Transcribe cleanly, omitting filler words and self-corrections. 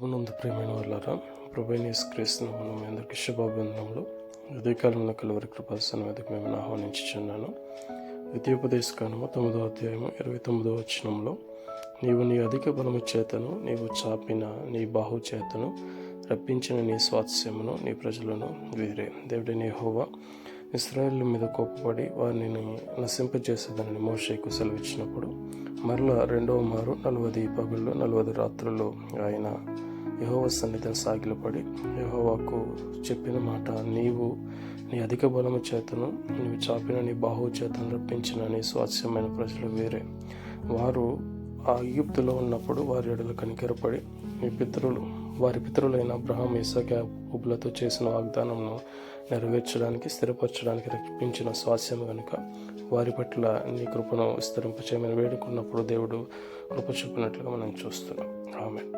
ప్రభునందు ప్రియమైన వాళ్ళారా, ప్రభువైన యేసుక్రీస్తు నామమున మీ అందరికీ శుభాభివందనములు. ఉదయకాలంలో కలువరి కృపాసనం మీదకు మిమ్మల్ని ఆహ్వానించుచున్నాను. ద్వితీయోపదేశకాండము 9వ అధ్యాయము 29వ వచనంలో, నీవు నీ అధిక బలము చేతను, నీవు చాపిన నీ బాహు చేతను రప్పించిన నీ స్వాస్థ్యమును నీ ప్రజలను వీరే. దేవుడైన యెహోవా ఇశ్రాయేలు మీద కోపపడి వారిని నశింపజేసేదానని మోషేకు సెలవిచ్చినప్పుడు, మరలా రెండవ మారు 40 పగుళ్ళు 40 రాత్రులు ఆయన యెహోవా సన్నిధిని సాగిలపడి యెహోవాకు చెప్పిన మాట, నీవు నీ అధిక బలము చేతను, నీవు చాపిన నీ బాహు చేతను రప్పించిన నీ స్వాస్థ్యమైన ప్రజలు వేరే. వారు ఆ ఈజిప్టులో ఉన్నప్పుడు వారి ఎడల కనికరపడి వారి పితరులైన అబ్రహాము, ఇస్సాకు, యాకోబులతో చేసిన వాగ్దానంను నెరవేర్చడానికి, స్థిరపరచడానికి రప్పించిన స్వాస్థ్యం కనుక వారి పట్ల నీ కృపను విస్తరింపచేయమని వేడుకున్నప్పుడు దేవుడు కృప చూపినట్లుగా మనం చూస్తున్నాం. ఆమేన్.